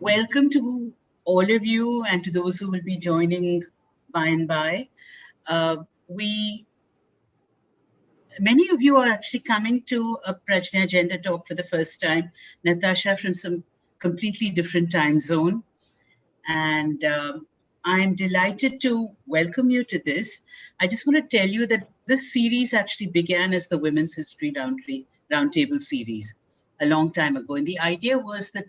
Welcome to all of you and to those who will be joining by and by. Uh, we, Many of you are actually coming to a Prajnya Gender Talk for the first time. Natasha from some completely different time zone. And I'm delighted to welcome you to this. I just want to tell you that this series actually began as the Women's History Roundtable series a long time ago. And the idea was that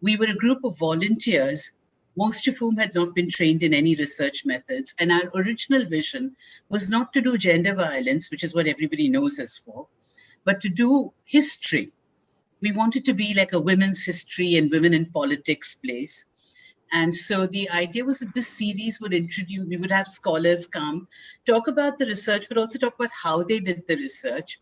we were a group of volunteers, most of whom had not been trained in any research methods. And our original vision was not to do gender violence, which is what everybody knows us for, but to do history. We wanted to be like a women's history and women in politics place. And so the idea was that this series would introduce, we would have scholars come, talk about the research, but also talk about how they did the research.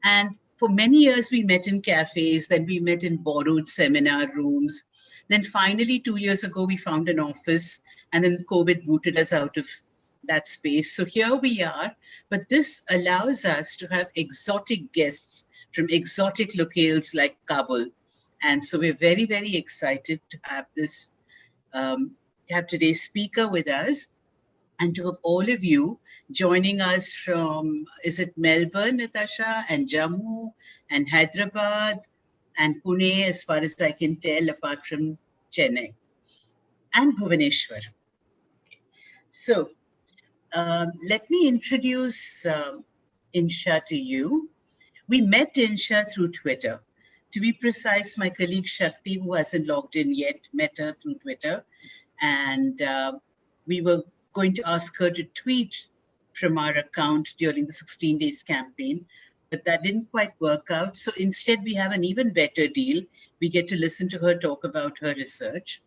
And for many years, we met in cafes, then we met in borrowed seminar rooms. Then finally, 2 years ago, we found an office, and then COVID booted us out of that space. So here we are, but this allows us to have exotic guests from exotic locales like Kabul. And so we're very, very excited to have have today's speaker with us, and to have all of you joining us from, is it Melbourne, Natasha, and Jammu, and Hyderabad, and Pune, as far as I can tell, apart from Chennai, and Bhubaneswar. So let me introduce Inshah to you. We met Inshah through Twitter. To be precise, my colleague Shakti, who hasn't logged in yet, met her through Twitter. And we were going to ask her to tweet from our account during the 16 days campaign, but that didn't quite work out. So instead, we have an even better deal. We get to listen to her talk about her research.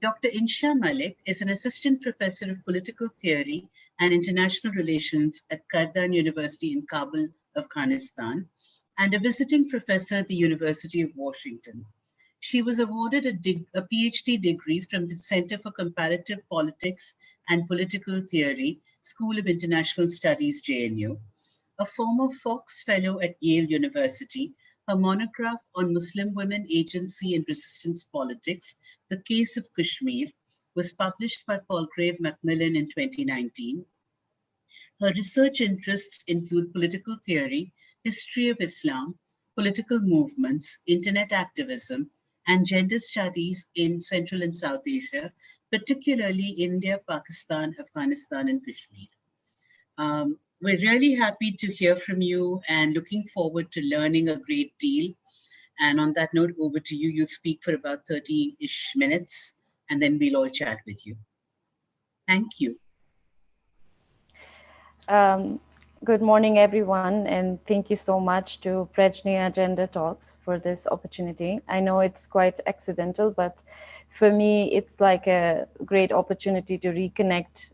Dr. Inshah Malik is an assistant professor of political theory and international relations at Kardan University in Kabul, Afghanistan, and a visiting professor at the University of Washington. She was awarded a PhD degree from the Center for Comparative Politics and Political Theory, School of International Studies, JNU. A former Fox Fellow at Yale University, her monograph on Muslim women agency and resistance politics, The Case of Kashmir, was published by Palgrave Macmillan in 2019. Her research interests include political theory, history of Islam, political movements, internet activism, and gender studies in Central and South Asia, particularly India, Pakistan, Afghanistan, and Kashmir. We're really happy to hear from you and looking forward to learning a great deal. And on that note, over to you. You'll speak for about 30-ish minutes, and then we'll all chat with you. Thank you. Good morning, everyone, and thank you so much to Prajnya Gender Talks for this opportunity. I know it's quite accidental, but for me, it's like a great opportunity to reconnect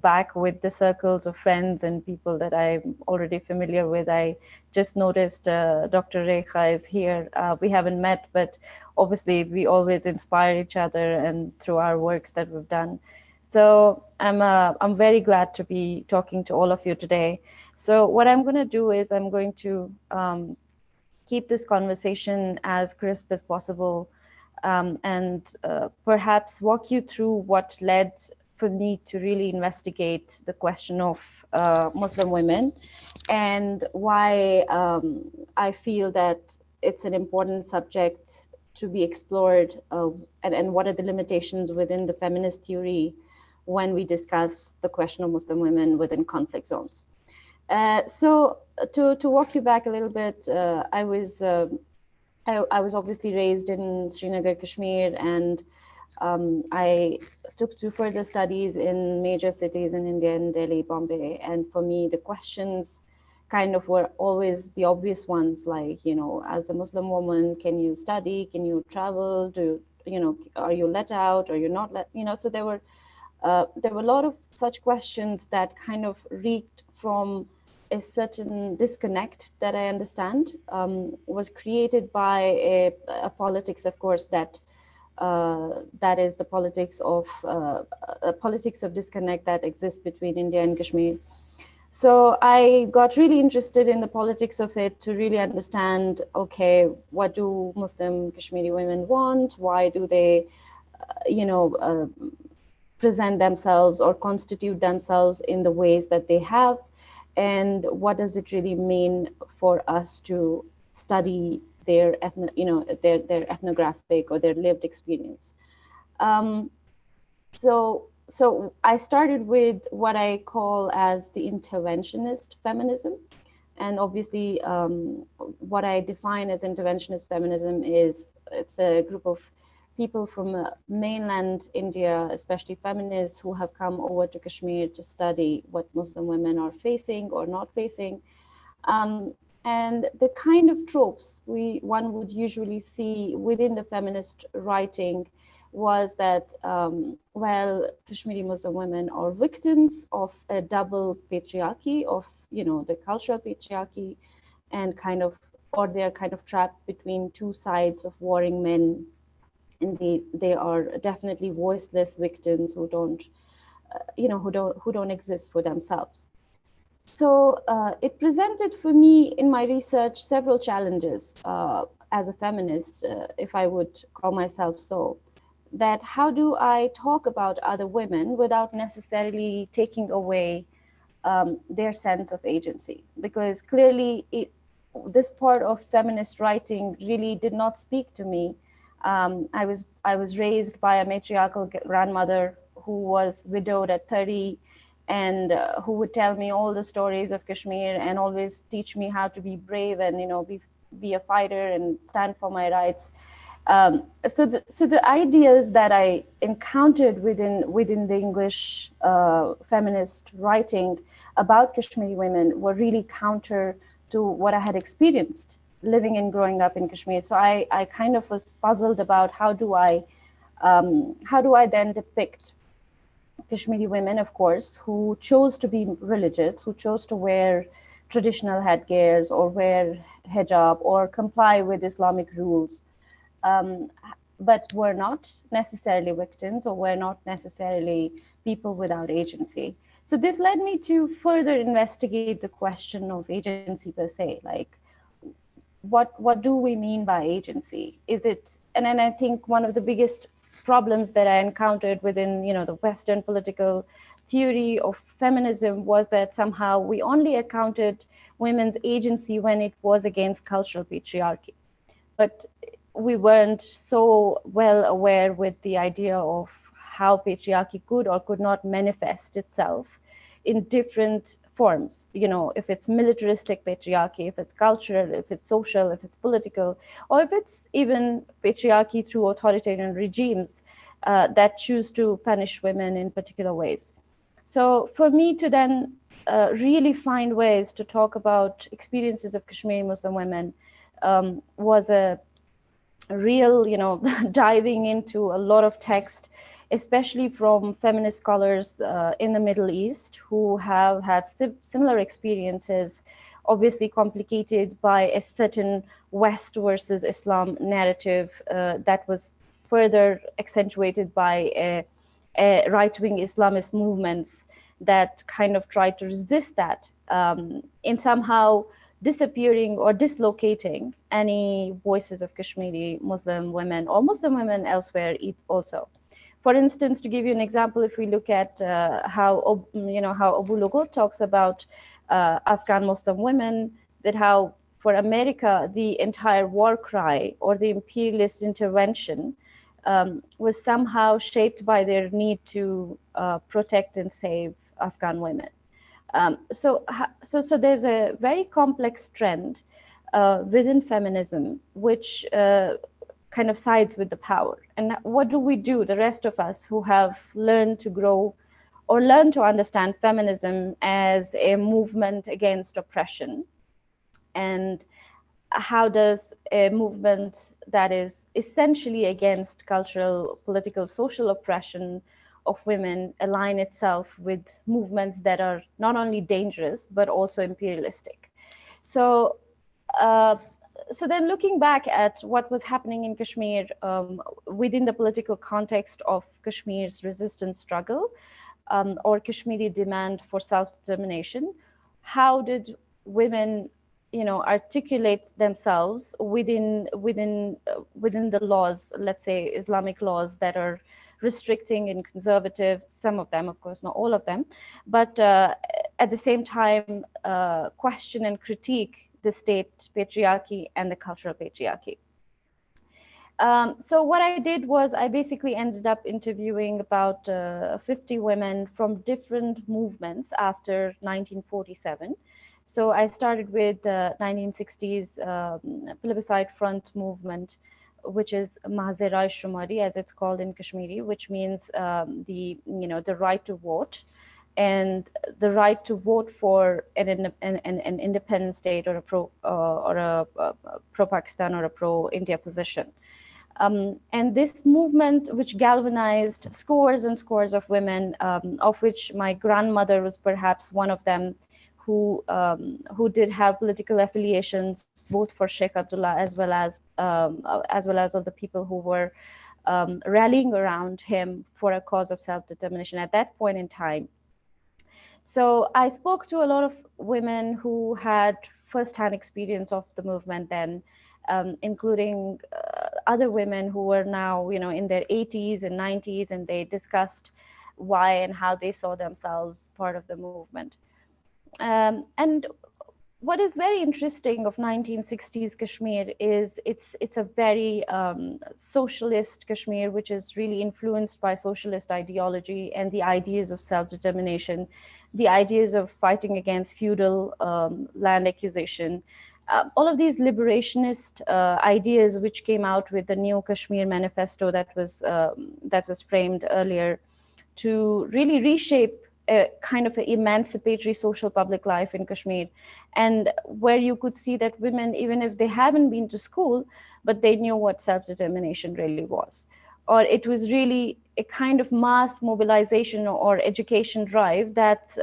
back with the circles of friends and people that I'm already familiar with. I just noticed Dr. Rekha is here. We haven't met, but obviously we always inspire each other and through our works that we've done. So I'm very glad to be talking to all of you today. So what I'm going to do is I'm going to keep this conversation as crisp as possible, and perhaps walk you through what led for me to really investigate the question of Muslim women and why I feel that it's an important subject to be explored, and what are the limitations within the feminist theory when we discuss the question of Muslim women within conflict zones. So to walk you back a little bit, I was obviously raised in Srinagar, Kashmir, and I took to further studies in major cities in India, in Delhi, Bombay. And for me, the questions kind of were always the obvious ones, like, you know, as a Muslim woman, can you study? Can you travel? Are you let out or you're not let, so there were a lot of such questions that kind of reeked from a certain disconnect that I understand was created by a politics, of course, that is the politics of disconnect that exists between India and Kashmir. So I got really interested in the politics of it to really understand, okay, what do Muslim Kashmiri women want? Why do they, you know, present themselves or constitute themselves in the ways that they have? And what does it really mean for us to study their, their ethnographic or their lived experience? Um, so I started with what I call as the interventionist feminism. And obviously, what I define as interventionist feminism is it's a group of people from mainland India, especially feminists, who have come over to Kashmir to study what Muslim women are facing or not facing. Um, and the kind of tropes one would usually see within the feminist writing was that, well, Kashmiri Muslim women are victims of a double patriarchy, of, the cultural patriarchy, and or they're kind of trapped between two sides of warring men, and they are definitely voiceless victims who don't, who don't exist for themselves. So it presented for me in my research several challenges as a feminist, if I would call myself so. That how do I talk about other women without necessarily taking away their sense of agency? Because clearly, this part of feminist writing really did not speak to me. I was raised by a matriarchal grandmother who was widowed at 30, and who would tell me all the stories of Kashmir and always teach me how to be brave and be a fighter and stand for my rights. So the ideas that I encountered within the English feminist writing about Kashmiri women were really counter to what I had experienced living and growing up in Kashmir. So I kind of was puzzled about how do I then depict Kashmiri women, of course, who chose to be religious, who chose to wear traditional headgears or wear hijab or comply with Islamic rules, um, but were not necessarily victims or were not necessarily people without agency. So this led me to further investigate the question of agency per se, like what do we mean by agency? Is it, and I think one of the biggest problems that I encountered within the Western political theory of feminism was that somehow we only accounted women's agency when it was against cultural patriarchy, but we weren't so well aware with the idea of how patriarchy could or could not manifest itself in different forms. If it's militaristic patriarchy, if it's cultural, if it's social, if it's political, or if it's even patriarchy through authoritarian regimes that choose to punish women in particular ways. So for me to then really find ways to talk about experiences of Kashmiri Muslim women was a real, diving into a lot of text, especially from feminist scholars in the Middle East who have had similar experiences, obviously complicated by a certain West versus Islam narrative that was further accentuated by right-wing Islamist movements that kind of tried to resist that in somehow disappearing or dislocating any voices of Kashmiri Muslim women or Muslim women elsewhere also. For instance, to give you an example, if we look at how Abu Lughod talks about Afghan Muslim women, that how for America the entire war cry or the imperialist intervention was somehow shaped by their need to protect and save Afghan women. So there's a very complex trend within feminism, which kind of sides with the power. And what do we do, the rest of us who have learned to grow or learn to understand feminism as a movement against oppression? And how does a movement that is essentially against cultural, political, social oppression of women align itself with movements that are not only dangerous but also imperialistic? So, uh, so then looking back at what was happening in Kashmir within the political context of Kashmir's resistance struggle or Kashmiri demand for self-determination, how did women, articulate themselves within the laws, let's say Islamic laws that are restricting and conservative, some of them, of course, not all of them, but at the same time question and critique the state patriarchy and the cultural patriarchy. So what I did was I basically ended up interviewing about 50 women from different movements after 1947. So I started with the 1960s plebiscite front movement, which is Mahzerai Shumari, as it's called in Kashmiri, which means the right to vote, and the right to vote for an independent state or a pro Pakistan or a pro India position. And this movement, which galvanized scores and scores of women, of which my grandmother was perhaps one of them, who did have political affiliations both for Sheikh Abdullah as well as of the people who were rallying around him for a cause of self-determination at that point in time. So I spoke to a lot of women who had firsthand experience of the movement then, including other women who were now, in their 80s and 90s, and they discussed why and how they saw themselves part of the movement. And what is very interesting of 1960s Kashmir is it's a very socialist Kashmir, which is really influenced by socialist ideology and the ideas of self-determination, the ideas of fighting against feudal land acquisition. All of these liberationist ideas, which came out with the new Kashmir manifesto that was framed earlier, to really reshape a kind of an emancipatory social public life in Kashmir, and where you could see that women, even if they haven't been to school, but they knew what self-determination really was. Or it was really a kind of mass mobilization or education drive that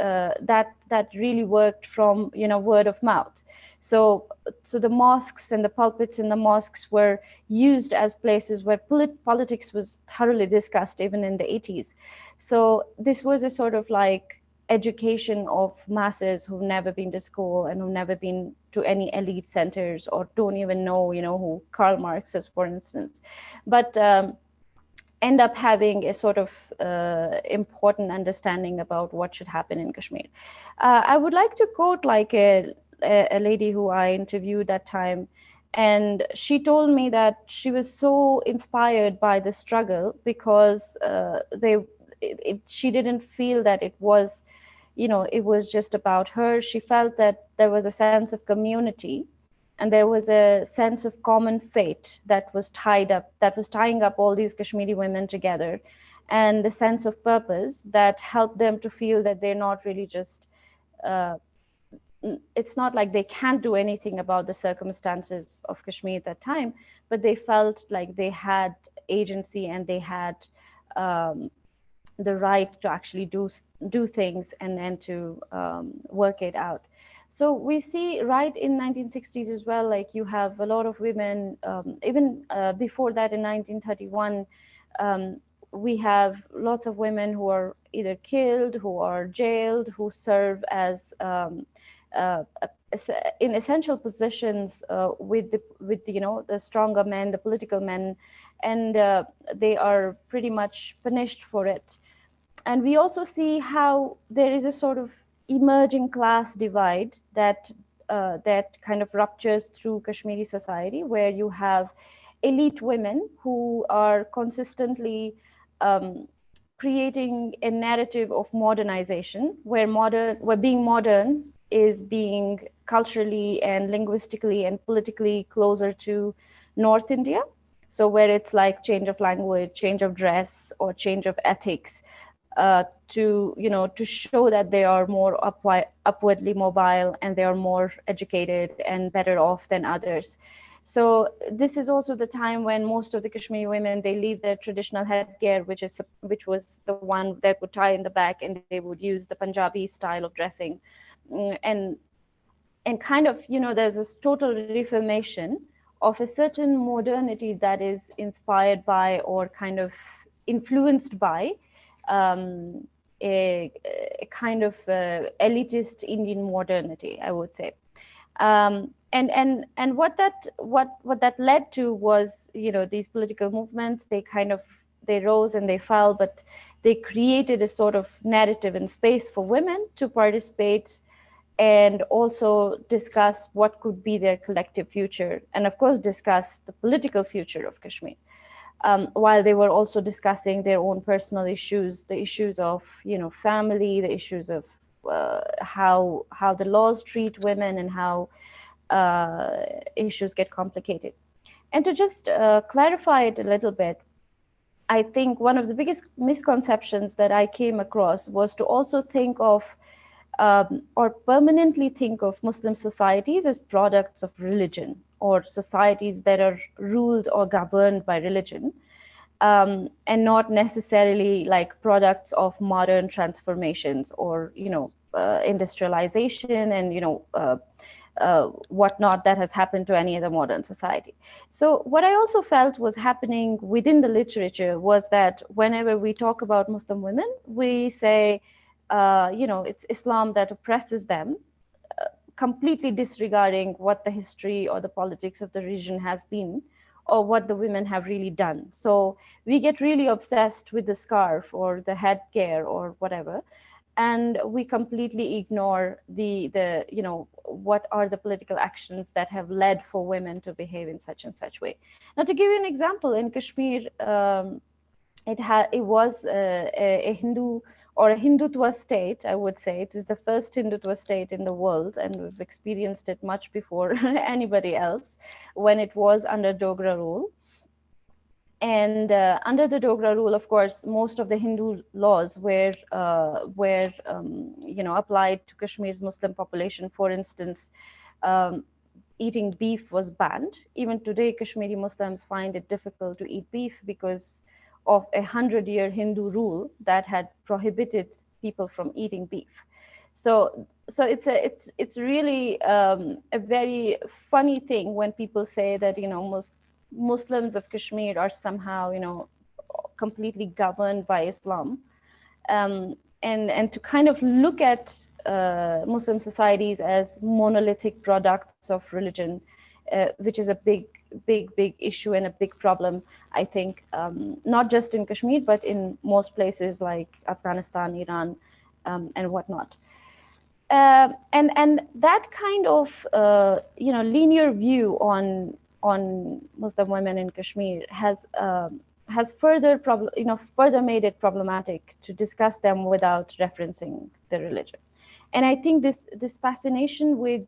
really worked from word of mouth. So the mosques and the pulpits in the mosques were used as places where politics was thoroughly discussed, even in the 80s. So this was a sort of like education of masses who've never been to school and who've never been to any elite centers or don't even know, who Karl Marx is, for instance. But end up having a sort of important understanding about what should happen in Kashmir. I would like to quote like a lady who I interviewed that time, and she told me that she was so inspired by the struggle because she didn't feel that it was, it was just about her. She felt that there was a sense of community and there was a sense of common fate that was tying up all these Kashmiri women together, and the sense of purpose that helped them to feel that they're not really just it's not like they can't do anything about the circumstances of Kashmir at that time, but they felt like they had agency and they had the right to actually do things and to work it out. So we see right in 1960s as well, like you have a lot of women, even before that in 1931, we have lots of women who are either killed, who are jailed, who serve as uh, in essential positions with the stronger men, the political men, and they are pretty much punished for it. And we also see how there is a sort of emerging class divide that kind of ruptures through Kashmiri society, where you have elite women who are consistently creating a narrative of modernization, where being modern is being culturally and linguistically and politically closer to North India. So where it's like change of language, change of dress, or change of ethics, to show that they are more upwardly mobile and they are more educated and better off than others. So this is also the time when most of the Kashmiri women, they leave their traditional headgear, which was the one that would tie in the back, and they would use the Punjabi style of dressing. And kind of, there's this total reformation of a certain modernity that is inspired by or kind of influenced by a kind of elitist Indian modernity, I would say. And what that led to was, these political movements, they rose and they fell, but they created a sort of narrative and space for women to participate and also discuss what could be their collective future, and of course discuss the political future of Kashmir, while they were also discussing their own personal issues, the issues of family, the issues of how the laws treat women, and how issues get complicated. And to just clarify it a little bit, I think one of the biggest misconceptions that I came across was to also think of or permanently think of Muslim societies as products of religion, or societies that are ruled or governed by religion, and not necessarily like products of modern transformations, or industrialization, and whatnot that has happened to any other modern society. So what I also felt was happening within the literature was that whenever we talk about Muslim women, we say, it's Islam that oppresses them, completely disregarding what the history or the politics of the region has been, or what the women have really done. So we get really obsessed with the scarf or the headgear or whatever, and we completely ignore the what are the political actions that have led for women to behave in such and such way. Now, to give you an example, in Kashmir, it was a Hindu or a Hindutva state, I would say. It is the first Hindutva state in the world, and we've experienced it much before anybody else, when it was under Dogra rule. And under the Dogra rule, of course, most of the Hindu laws were applied to Kashmir's Muslim population. For instance, eating beef was banned. Even today, Kashmiri Muslims find it difficult to eat beef because of 100-year Hindu rule that had prohibited people from eating beef. So it's really a very funny thing when people say that most Muslims of Kashmir are somehow completely governed by Islam, and to kind of look at Muslim societies as monolithic products of religion, which is a big issue and a big problem, I think, not just in Kashmir, but in most places like Afghanistan, Iran, and whatnot. And that kind of linear view on Muslim women in Kashmir has further made it problematic to discuss them without referencing the religion. And I think this fascination with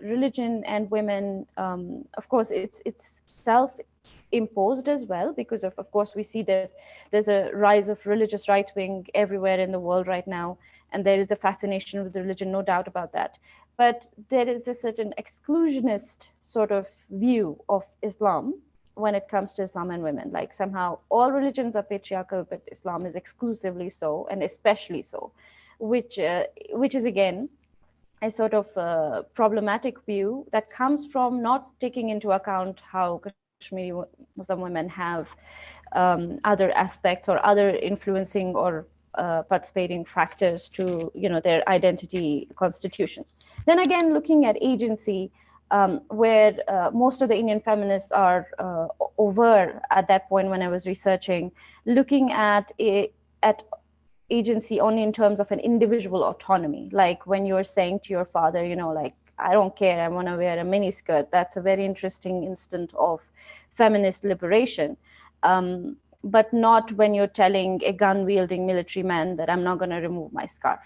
religion and women, of course, it's self-imposed as well, because of course we see that there's a rise of religious right wing everywhere in the world right now, and there is a fascination with religion, no doubt about that. But there is a certain exclusionist sort of view of Islam when it comes to Islam and women. Like somehow all religions are patriarchal, but Islam is exclusively so, and especially so, which is again a sort of problematic view that comes from not taking into account how Kashmiri Muslim women have other aspects or other influencing or participating factors to their identity constitution. Then again, looking at agency, where most of the Indian feminists are over at that point when I was researching, looking at agency only in terms of an individual autonomy. Like when you're saying to your father, like, I don't care, I want to wear a mini skirt. That's a very interesting instant of feminist liberation. But not when you're telling a gun-wielding military man that I'm not going to remove my scarf.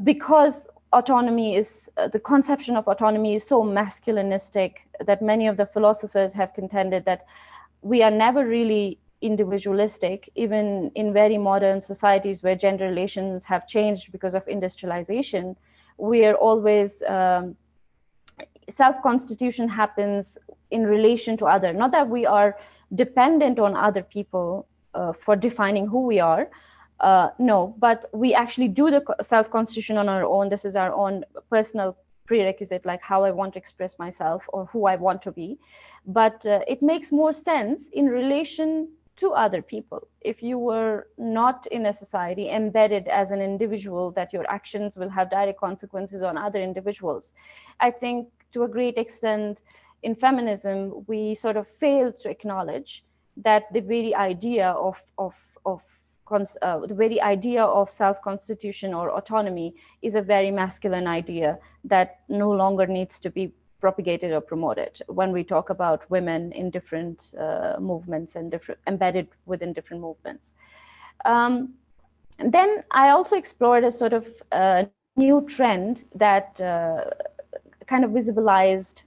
Because autonomy is, the conception of autonomy is so masculinistic that many of the philosophers have contended that we are never really individualistic, even in very modern societies where gender relations have changed because of industrialization. We are always, self-constitution happens in relation to other, not that we are dependent on other people for defining who we are. No, but we actually do the self-constitution on our own. This is our own personal prerequisite, like how I want to express myself or who I want to be. But it makes more sense in relation to other people. If you were not in a society embedded as an individual, that your actions will have direct consequences on other individuals. I think to a great extent in feminism, we sort of fail to acknowledge that the very idea of the very idea of self-constitution or autonomy is a very masculine idea that no longer needs to be propagated or promoted when we talk about women in different movements and different embedded within different movements. And then I also explored a sort of new trend that kind of visibilized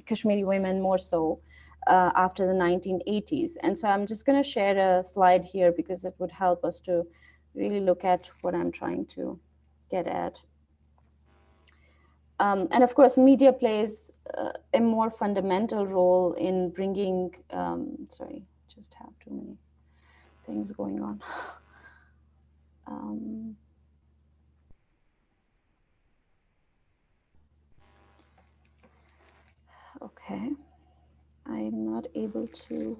Kashmiri women more so after the 1980s. And so I'm just going to share a slide here because it would help us to really look at what I'm trying to get at. And of course, media plays a more fundamental role in bringing, sorry, just have too many things going on. Okay, I'm not able to.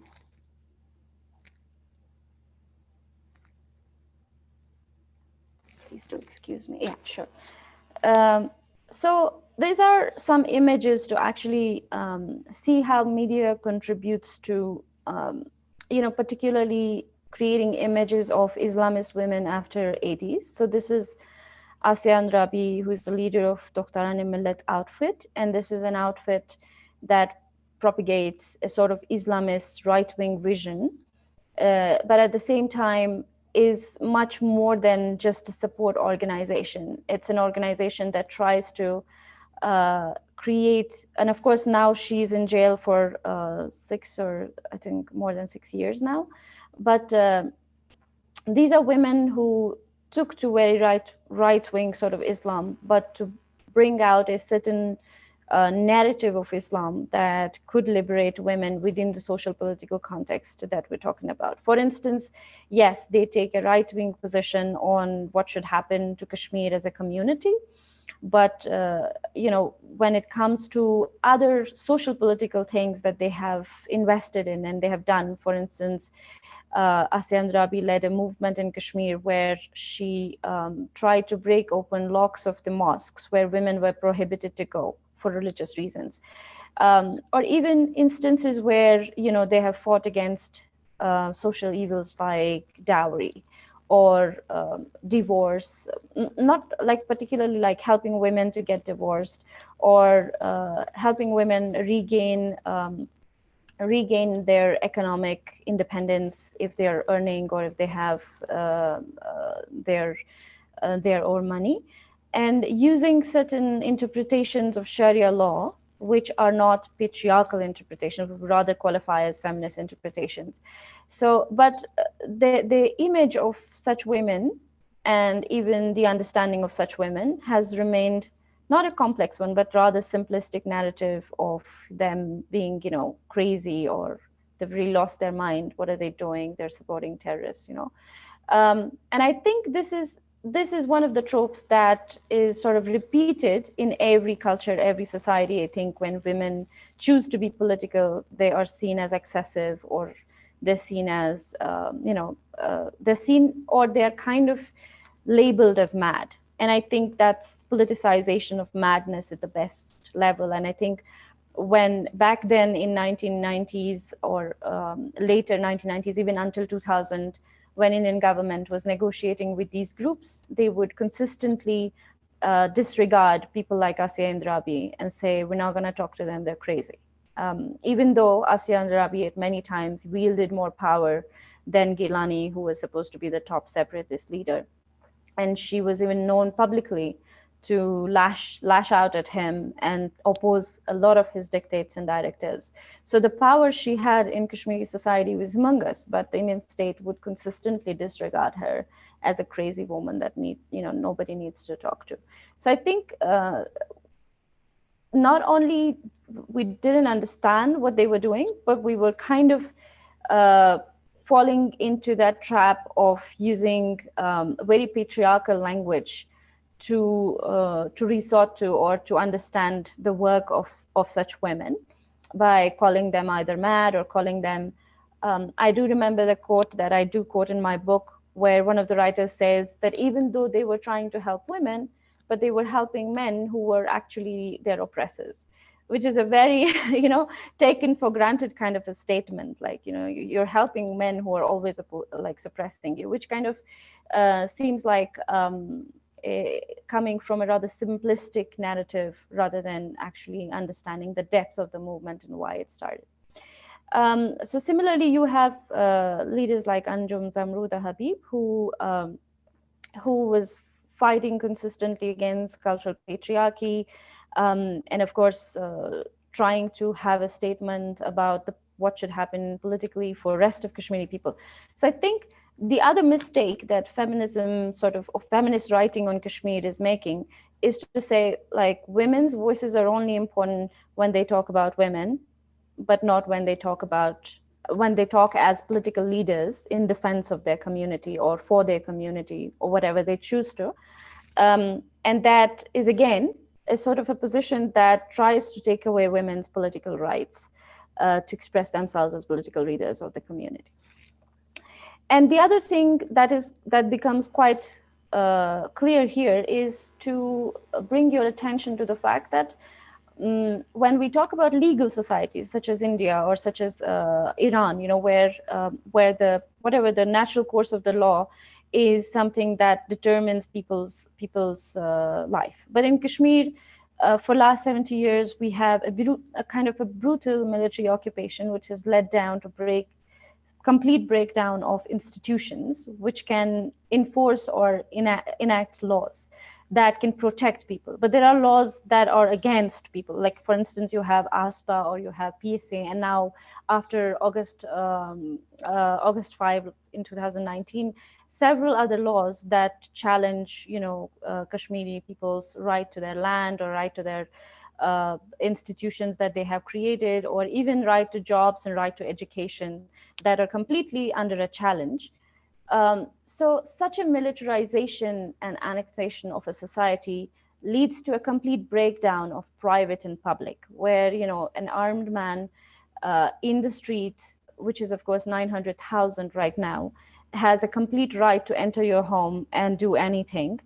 Please do excuse me. Yeah, sure. So these are some images to actually see how media contributes to, particularly creating images of Islamist women after 80s. So this is Asian Rabi, who is the leader of Doktaran-e Millet outfit. And this is an outfit that propagates a sort of Islamist right-wing vision, but at the same time is much more than just a support organization. It's an organization that tries to create, and of course now she's in jail for 6 or I think more than 6 years now. But these are women who took to very right-wing sort of Islam, but to bring out a certain narrative of Islam that could liberate women within the social political context that we're talking about. For instance, yes, they take a right-wing position on what should happen to Kashmir as a community, but when it comes to other social political things that they have invested in and they have done, for instance, Asian Rabi led a movement in Kashmir where she tried to break open locks of the mosques where women were prohibited to go for religious reasons, or even instances where they have fought against social evils like dowry or divorce, not like particularly like helping women to get divorced or helping women regain their economic independence if they are earning or if they have their own money, and using certain interpretations of Sharia law, which are not patriarchal interpretations, but rather qualify as feminist interpretations. So, but the image of such women and even the understanding of such women has remained not a complex one, but rather simplistic narrative of them being, crazy, or they've really lost their mind. What are they doing? They're supporting terrorists, And I think this is one of the tropes that is sort of repeated in every culture, every society. I think when women choose to be political, they are seen as excessive, or they're seen as, they're seen, or they're kind of labeled as mad. And I think that's politicization of madness at the best level. And I think when back then in 1990s or later 1990s, even until 2000, when Indian government was negotiating with these groups, they would consistently disregard people like Asiya Indrabi and say, we're not going to talk to them, they're crazy. Even though Asiya Indrabi at many times wielded more power than Gilani, who was supposed to be the top separatist leader. And she was even known publicly to lash out at him and oppose a lot of his dictates and directives. So the power she had in Kashmiri society was humongous, but the Indian state would consistently disregard her as a crazy woman that nobody needs to talk to. So I think not only we didn't understand what they were doing, but we were kind of falling into that trap of using very patriarchal language to resort to or to understand the work of such women by calling them either mad or calling them I do remember the quote that I do quote in my book, where one of the writers says that even though they were trying to help women, but they were helping men who were actually their oppressors, which is a very, taken for granted kind of a statement. Like, you're helping men who are always like suppressing you, which kind of seems like coming from a rather simplistic narrative rather than actually understanding the depth of the movement and why it started. So similarly, you have leaders like Anjum Zamruda Habib, who was fighting consistently against cultural patriarchy, and of course, trying to have a statement about what should happen politically for rest of Kashmiri people. So I think the other mistake that feminism or feminist writing on Kashmir is making is to say, like, women's voices are only important when they talk about women, but not when they talk as political leaders in defense of their community or for their community or whatever they choose to. And that is, again, a sort of a position that tries to take away women's political rights to express themselves as political leaders of the community. And the other thing that becomes quite clear here is to bring your attention to the fact that when we talk about legal societies such as India or such as Iran, where the whatever the natural course of the law is something that determines people's life. But in Kashmir, for last 70 years, we have a kind of a brutal military occupation, which has led down to complete breakdown of institutions which can enforce or enact laws that can protect people. But there are laws that are against people. Like, for instance, you have ASPA or you have PSA, and now after August 5 in 2019, several other laws that challenge, Kashmiri people's right to their land or right to their institutions that they have created, or even right to jobs and right to education, that are completely under a challenge. So such a militarization and annexation of a society leads to a complete breakdown of private and public, where, an armed man in the street, which is of course 900,000 right now, has a complete right to enter your home and do anything.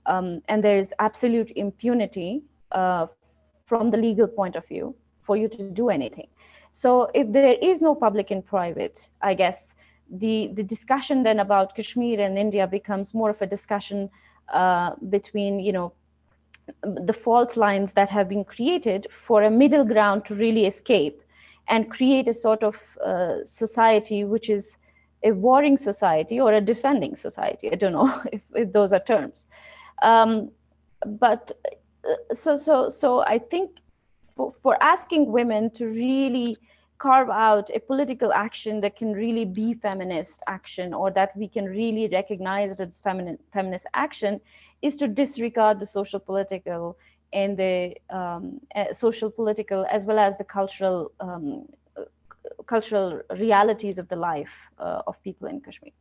And there is absolute impunity from the legal point of view for you to do anything. So if there is no public and private, I guess the discussion then about Kashmir and India becomes more of a discussion between, the fault lines that have been created for a middle ground to really escape and create a sort of society which is a warring society or a defending society. I don't know if those are terms. But so I think for asking women to really carve out a political action that can really be feminist action, or that we can really recognize it as feminist action, is to disregard the social political and the social political as well as the cultural realities of the life of people in Kashmir.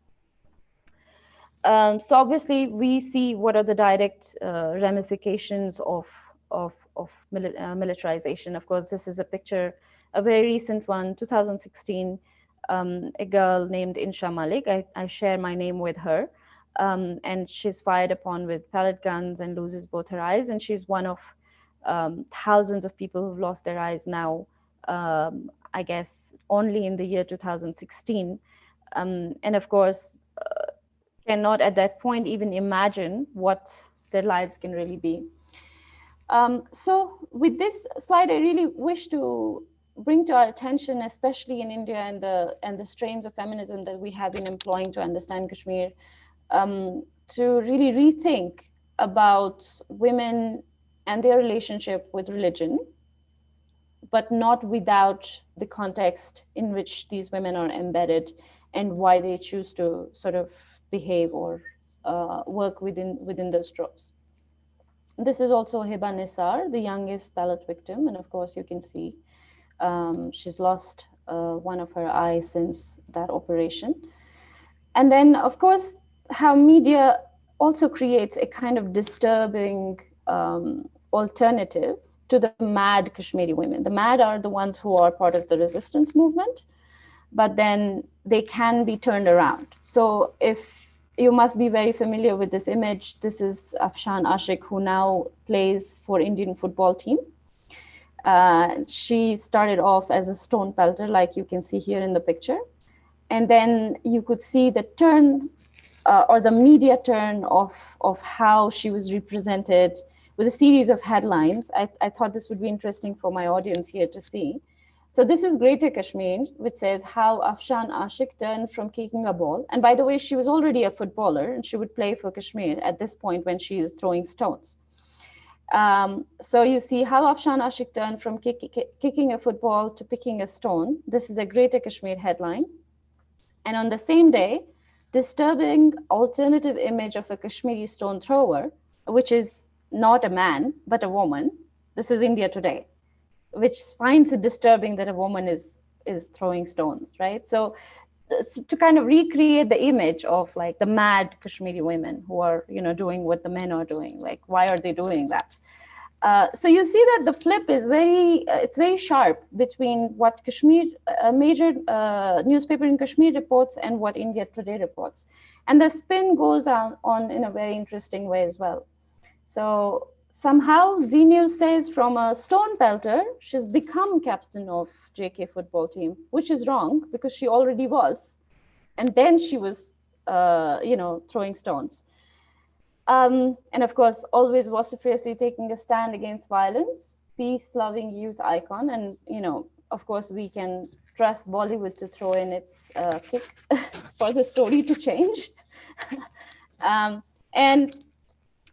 So obviously, we see what are the direct ramifications of militarization. Of course, this is a picture, a very recent one, 2016. A girl named Inshah Malik. I share my name with her, and she's fired upon with pellet guns and loses both her eyes. And she's one of thousands of people who've lost their eyes now. I guess only in the year 2016, and of course, cannot at that point even imagine what their lives can really be. So with this slide, I really wish to bring to our attention, especially in India and the strains of feminism that we have been employing to understand Kashmir, to really rethink about women and their relationship with religion, but not without the context in which these women are embedded and why they choose to sort of behave or work within those tropes. This is also Hiba Nisar, the youngest pellet victim, and of course you can see she's lost one of her eyes since that operation. And then, of course, how media also creates a kind of disturbing alternative to the mad Kashmiri women. The mad are the ones who are part of the resistance movement, but then they can be turned around. So if you must be very familiar with this image, this is Afshan Ashik, who now plays for Indian football team. She started off as a stone pelter, like you can see here in the picture. And then you could see the turn or the media turn of how she was represented with a series of headlines. I thought this would be interesting for my audience here to see. So this is Greater Kashmir, which says how Afshan Ashik turned from kicking a ball. And by the way, she was already a footballer and she would play for Kashmir at this point when she is throwing stones. So you see how Afshan Ashik turned from kicking a football to picking a stone. This is a Greater Kashmir headline. And on the same day, disturbing alternative image of a Kashmiri stone thrower, which is not a man, but a woman. This is India Today, which finds it disturbing that a woman is throwing stones, right? So to kind of recreate the image of like the mad Kashmiri women who are, doing what the men are doing. Like, why are they doing that? So you see that the flip is it's very sharp between what Kashmir, a major newspaper in Kashmir reports and what India Today reports. And the spin goes on in a very interesting way as well. So somehow Z News says from a stone pelter, she's become captain of JK football team, which is wrong because she already was. And then she was, throwing stones. And of course, always vociferously taking a stand against violence, peace-loving youth icon. And, of course, we can trust Bollywood to throw in its kick for the story to change. And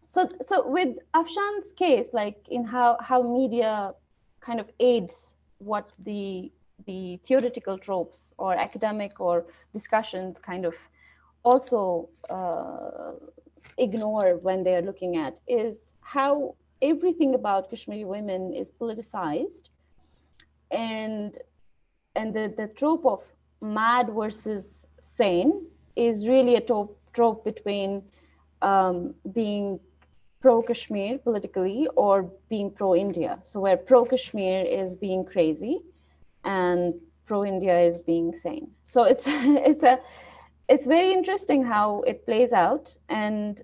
so with Afshan's case, like in how media kind of aids what the theoretical tropes or academic or discussions kind of also ignore when they're looking at is how everything about Kashmiri women is politicized, and the trope of mad versus sane is really a trope between being pro-Kashmir politically or being pro-India. So where pro-Kashmir is being crazy and pro-India is being sane. So it's very interesting how it plays out, and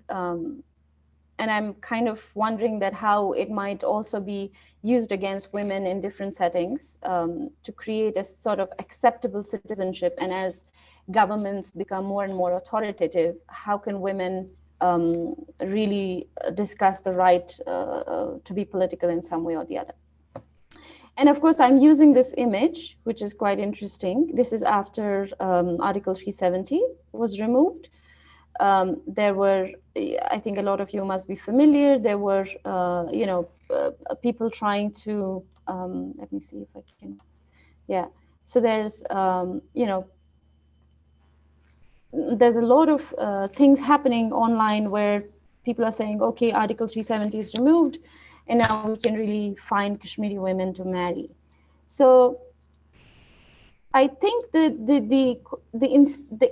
I'm kind of wondering that how it might also be used against women in different settings to create a sort of acceptable citizenship. And as governments become more and more authoritative, how can women really discuss the right to be political in some way or the other? And of course, I'm using this image, which is quite interesting. This is after Article 370 was removed. There were, I think a lot of you must be familiar, there were, people trying to, let me see if I can, yeah. So there's, there's a lot of things happening online where people are saying, okay, Article 370 is removed, and now we can really find Kashmiri women to marry. So I think the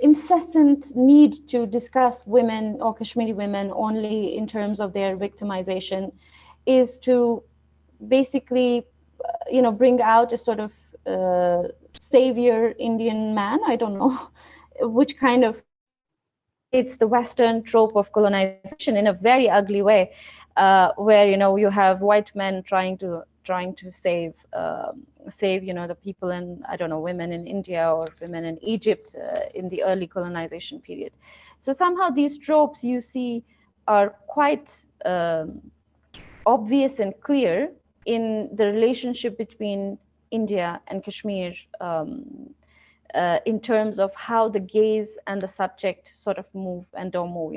incessant need to discuss women or Kashmiri women only in terms of their victimization is to basically, bring out a sort of savior Indian man, I don't know, which kind of recreates the Western trope of colonization in a very ugly way, where you have white men trying to save the people in, I don't know, women in India or women in Egypt in the early colonization period. So somehow these tropes you see are quite obvious and clear in the relationship between India and Kashmir, in terms of how the gaze and the subject sort of move and don't move,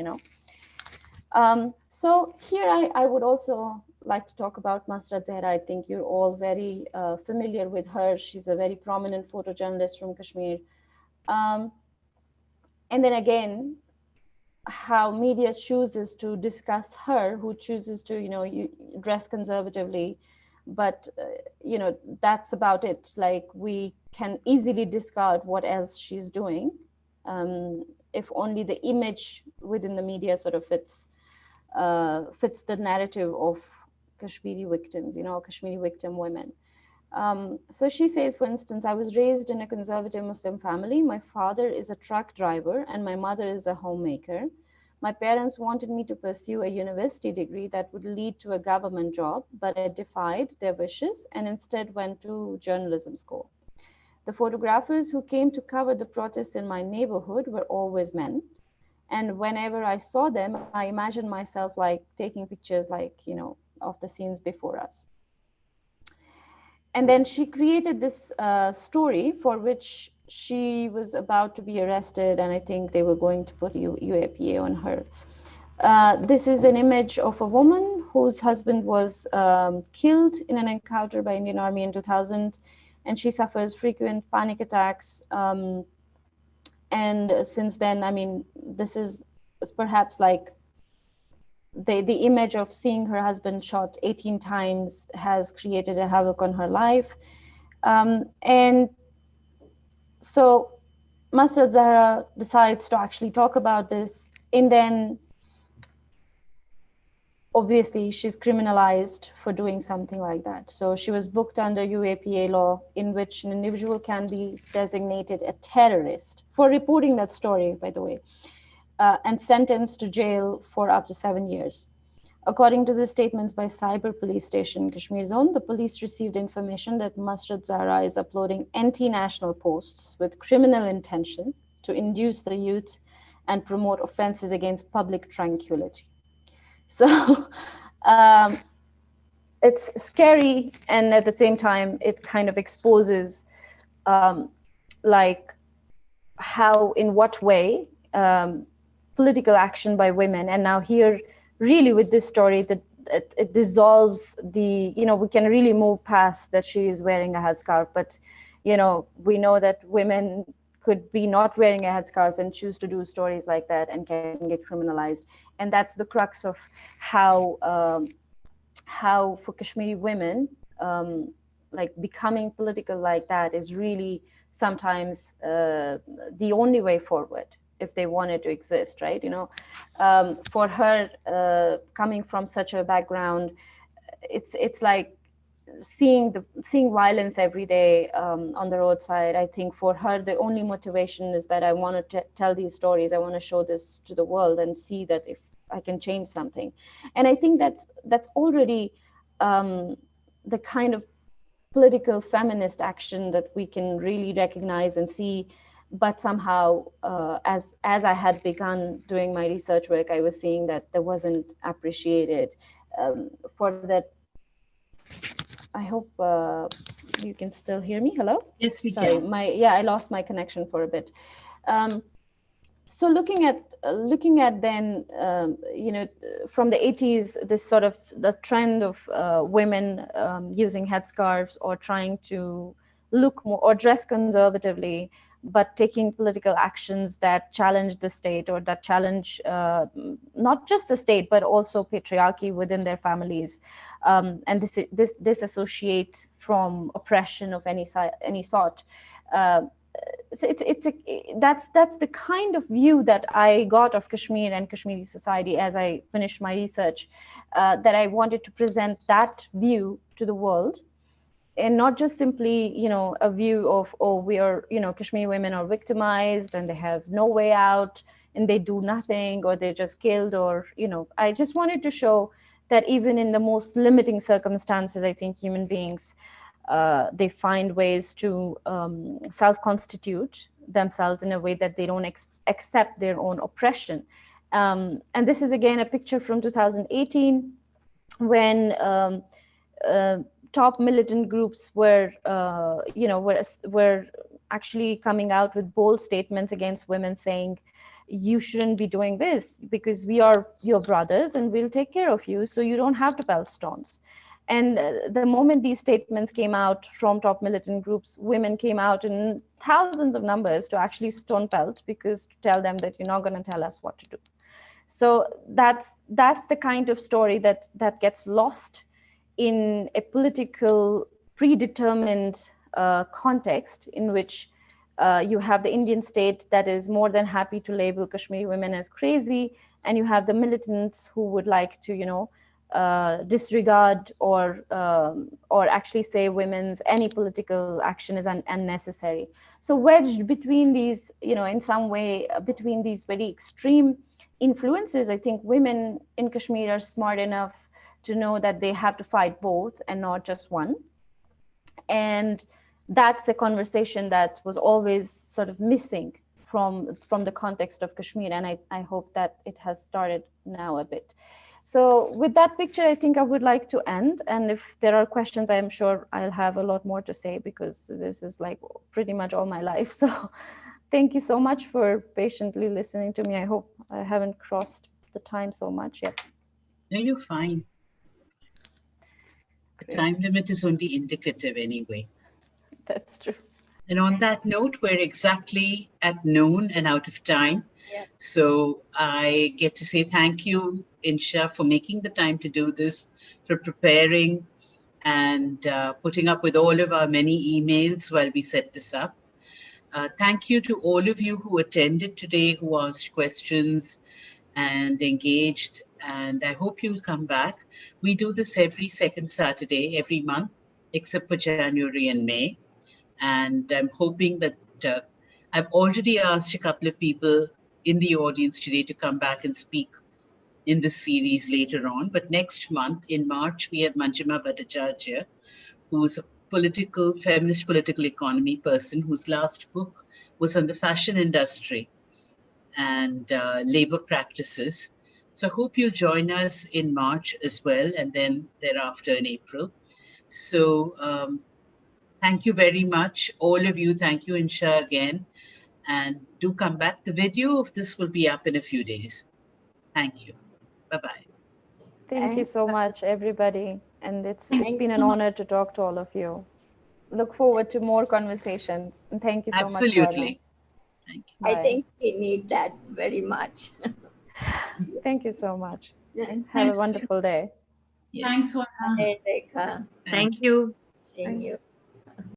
So here I would also like to talk about Masrat Zehra. I think you're all very familiar with her. She's a very prominent photojournalist from Kashmir. And then again, how media chooses to discuss her, who chooses to, dress conservatively, but, that's about it. Like, we can easily discard what else she's doing, if only the image within the media sort of fits the narrative of Kashmiri victims, Kashmiri victim women. So she says, for instance, I was raised in a conservative Muslim family. My father is a truck driver and my mother is a homemaker. My parents wanted me to pursue a university degree that would lead to a government job, but I defied their wishes and instead went to journalism school. The photographers who came to cover the protests in my neighborhood were always men. And whenever I saw them, I imagined myself like taking pictures like, of the scenes before us. And then she created this story for which she was about to be arrested, and I think they were going to put UAPA on her. This is an image of a woman whose husband was killed in an encounter by Indian Army in 2000, and she suffers frequent panic attacks. And since then, I mean, this is perhaps like the image of seeing her husband shot 18 times has created a havoc on her life. And so Masjid Zahra decides to actually talk about this, and then obviously she's criminalized for doing something like that. So she was booked under UAPA law, in which an individual can be designated a terrorist for reporting that story, by the way, and sentenced to jail for up to 7 years. According to the statements by Cyber Police Station Kashmir Zone, the police received information that Masjid Zahra is uploading anti-national posts with criminal intention to induce the youth and promote offenses against public tranquility. So it's scary, and at the same time, it kind of exposes like how, in what way political action by women, and now here really with this story that it dissolves the, we can really move past that she is wearing a headscarf, but we know that women could be not wearing a headscarf and choose to do stories like that and can get criminalized. And that's the crux of how for Kashmiri women, like becoming political like that is really sometimes the only way forward if they wanted to exist, right? For her, coming from such a background, it's like seeing violence every day on the roadside. I think for her, the only motivation is that I want to tell these stories. I want to show this to the world and see that if I can change something. And I think that's already the kind of political feminist action that we can really recognize and see. But somehow, as I had begun doing my research work, I was seeing that there wasn't appreciated for that. I hope you can still hear me. Hello? Yes, we Sorry, can. I lost my connection for a bit. So looking at then, from the 80s, this sort of the trend of women using headscarves or trying to look more or dress conservatively, but taking political actions that challenge the state or that challenge not just the state, but also patriarchy within their families, and disassociate from oppression of any sort. So that's the kind of view that I got of Kashmir and Kashmiri society as I finished my research, that I wanted to present that view to the world, and not just simply, a view of, oh, we are, Kashmiri women are victimized and they have no way out and they do nothing, or they're just killed, or, I just wanted to show that even in the most limiting circumstances, I think human beings, they find ways to self-constitute themselves in a way that they don't accept their own oppression. And this is again a picture from 2018 when top militant groups were actually coming out with bold statements against women, saying, you shouldn't be doing this because we are your brothers and we'll take care of you, so you don't have to pelt stones. And the moment these statements came out from top militant groups, women came out in thousands of numbers to actually stone pelt, because to tell them that you're not going to tell us what to do. So that's the kind of story that gets lost in a political predetermined context in which you have the Indian state that is more than happy to label Kashmiri women as crazy, and you have the militants who would like to, disregard or actually say women's any political action is unnecessary. So wedged between these, in some way between these very extreme influences, I think women in Kashmir are smart enough to know that they have to fight both and not just one. And that's a conversation that was always sort of missing from the context of Kashmir, and I hope that it has started now a bit. So with that picture, I think I would like to end, and if there are questions, I am sure I'll have a lot more to say, because this is like pretty much all my life. So thank you so much for patiently listening to me. I hope I haven't crossed the time so much yet. No, you're fine. The Great. time limit is only indicative anyway. That's true. And on that note, we're exactly at noon and out of time. Yeah. So I get to say thank you, Inshah, for making the time to do this, for preparing and putting up with all of our many emails while we set this up. Thank you to all of you who attended today, who asked questions and engaged. And I hope you'll come back. We do this every second Saturday, every month, except for January and May. And I'm hoping that I've already asked a couple of people in the audience today to come back and speak in this series later on. But next month, in March, we have Manjima Bhattacharya, who's a feminist political economy person whose last book was on the fashion industry and labor practices. So I hope you'll join us in March as well, and then thereafter in April. So thank you very much, all of you. Thank you, Inshah, again. And do come back. The video of this will be up in a few days. Thank you. Bye-bye. Thank you so much, everybody. And it's been an honor to talk to all of you. Look forward to more conversations. And thank you so much, Radha. Absolutely. Thank you. I think we need that very much. Thank you so much. Yeah, have a wonderful day. Yes. Thanks, Swana. Bye, Rekha. Thank you. Seeing you.